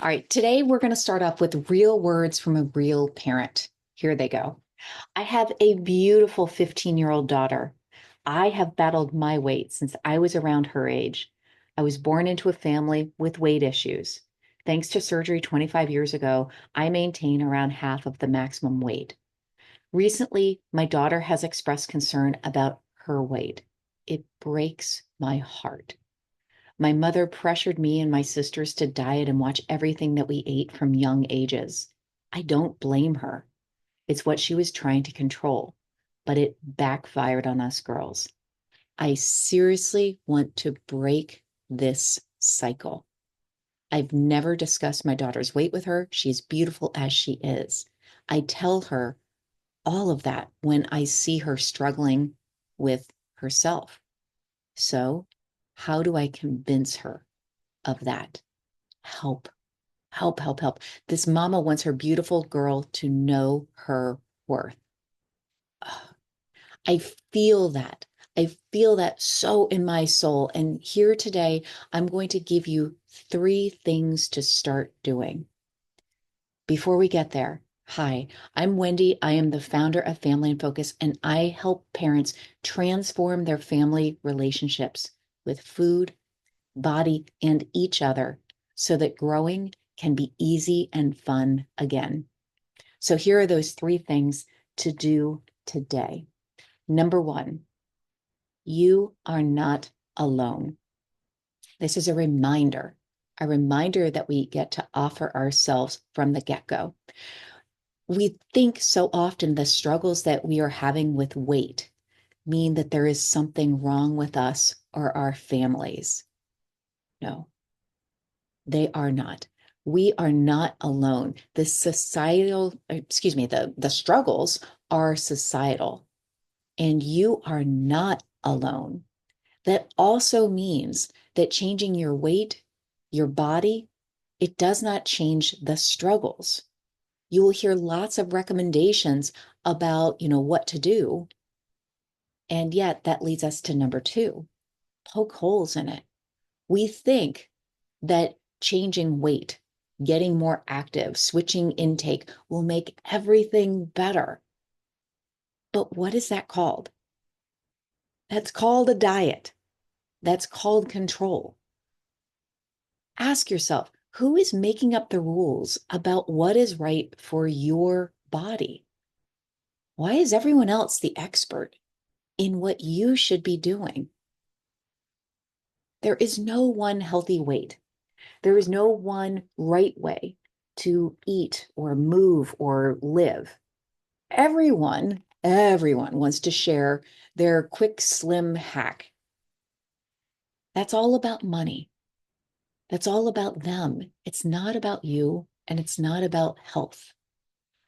All right, today we're going to start off with real words from a real parent. Here they go. I have a beautiful 15-year-old daughter. I have battled my weight since I was around her age. I was born into a family with weight issues. Thanks to surgery 25 years ago, I maintain around half of the maximum weight. Recently, my daughter has expressed concern about her weight. It breaks my heart. My mother pressured me and my sisters to diet and watch everything that we ate from young ages. I don't blame her. It's what she was trying to control, but it backfired on us girls. I seriously want to break this cycle. I've never discussed my daughter's weight with her. She's beautiful as she is. I tell her all of that when I see her struggling with herself. So, how do I convince her of that? Help, help, help, help. This mama wants her beautiful girl to know her worth. I feel that. I feel that so in my soul. And here today, I'm going to give you 3 things to start doing. Before we get there, hi, I'm Wendy. I am the founder of Family in Focus, and I help parents transform their family relationships with food, body, and each other so that growing can be easy and fun again. So here are those 3 things to do today. Number 1, you are not alone. This is a reminder that we get to offer ourselves from the get-go. We think so often the struggles that we are having with weight mean that there is something wrong with us or our families. No, they are not. We are not alone. The struggles are societal, and you are not alone. That also means that changing your weight, your body, it does not change the struggles. You will hear lots of recommendations about, what to do. And yet that leads us to number 2, poke holes in it. We think that changing weight, getting more active, switching intake will make everything better. But what is that called? That's called a diet. That's called control. Ask yourself, who is making up the rules about what is right for your body? Why is everyone else the expert in what you should be doing? There is no one healthy weight. There is no one right way to eat or move or live. Everyone wants to share their quick, slim hack. That's all about money. That's all about them. It's not about you, and it's not about health.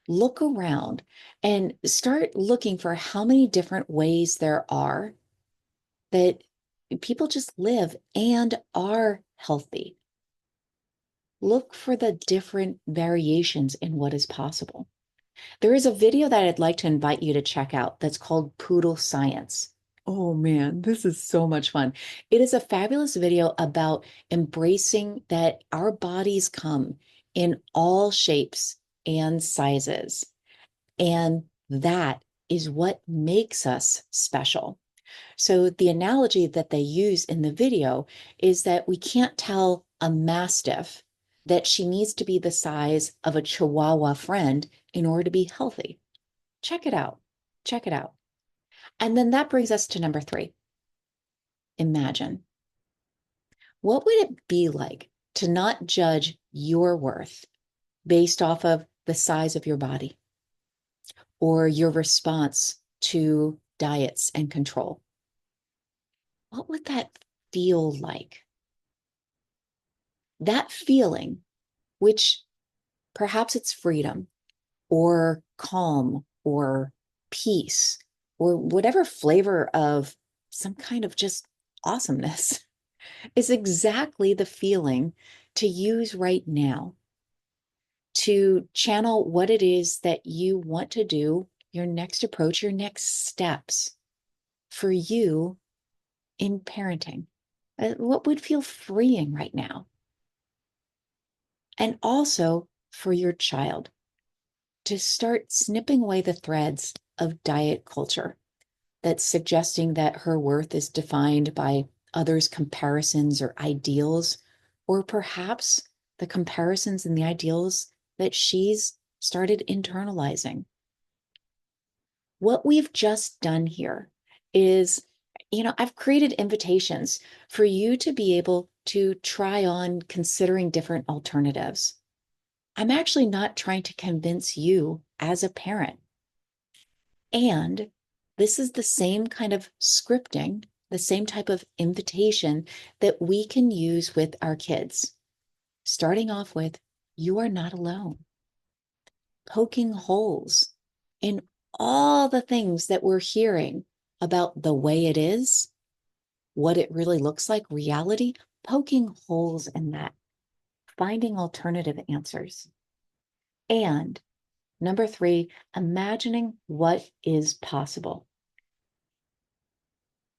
Look around and start looking for how many different ways there are that people just live and are healthy. Look for the different variations in what is possible. There is a video that I'd like to invite you to check out that's called Poodle Science. Oh man, this is so much fun. It is a fabulous video about embracing that our bodies come in all shapes and sizes. And that is what makes us special. So the analogy that they use in the video is that we can't tell a mastiff that she needs to be the size of a Chihuahua friend in order to be healthy. Check it out. Check it out. And then that brings us to number 3. Imagine. What would it be like to not judge your worth based off of the size of your body or your response to diets and control? What would that feel like? That feeling, which perhaps it's freedom or calm or peace or whatever flavor of some kind of just awesomeness, is exactly the feeling to use right now to channel what it is that you want to do, your next approach, your next steps for you in parenting. What would feel freeing right now? And also for your child to start snipping away the threads of diet culture that's suggesting that her worth is defined by others' comparisons or ideals, or perhaps the comparisons and the ideals that she's started internalizing. What we've just done here is, I've created invitations for you to be able to try on considering different alternatives. I'm actually not trying to convince you as a parent. And this is the same kind of scripting, the same type of invitation that we can use with our kids. Starting off with, you are not alone. Poking holes in all the things that we're hearing about the way it is, what it really looks like, reality, poking holes in that, finding alternative answers. And number three, imagining what is possible.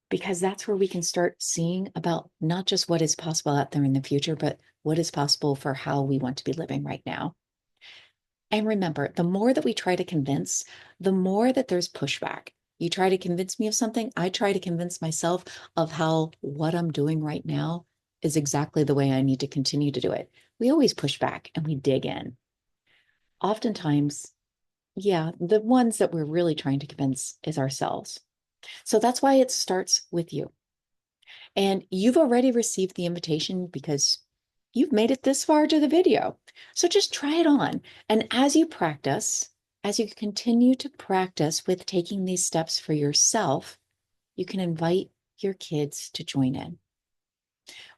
Because that's where we can start seeing about not just what is possible out there in the future, but what is possible for how we want to be living right now. And remember, the more that we try to convince, the more that there's pushback. You try to convince me of something, I try to convince myself of how what I'm doing right now is exactly the way I need to continue to do it. We always push back and we dig in. Oftentimes, yeah, the ones that we're really trying to convince is ourselves. So that's why it starts with you. And you've already received the invitation because you've made it this far to the video. So just try it on. And as you practice, as you continue to practice with taking these steps for yourself, you can invite your kids to join in.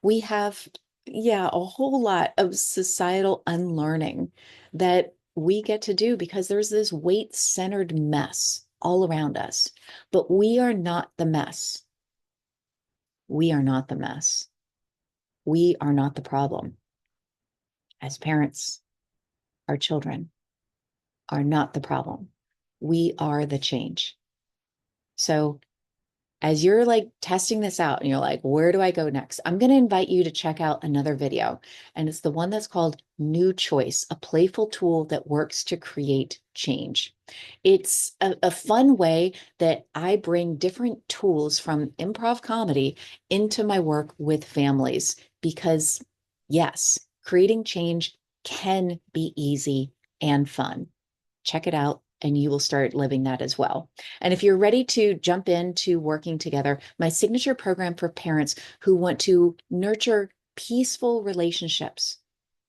We have, yeah, a whole lot of societal unlearning that we get to do because there's this weight-centered mess all around us. But we are not the mess. We are not the mess. We are not the problem. As parents, our children are not the problem. We are the change. So as you're like testing this out and you're like, where do I go next? I'm going to invite you to check out another video. And it's the one that's called New Choice, a playful tool that works to create change. It's a fun way that I bring different tools from improv comedy into my work with families because, yes, creating change can be easy and fun. Check it out and you will start living that as well. And if you're ready to jump into working together, my signature program for parents who want to nurture peaceful relationships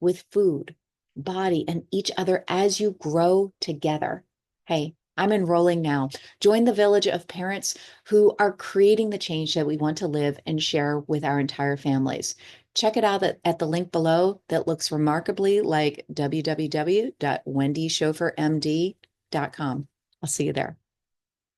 with food, body, and each other as you grow together. Hey, I'm enrolling now. Join the village of parents who are creating the change that we want to live and share with our entire families. Check it out at the link below that looks remarkably like www.wendyschofermd.com. I'll see you there.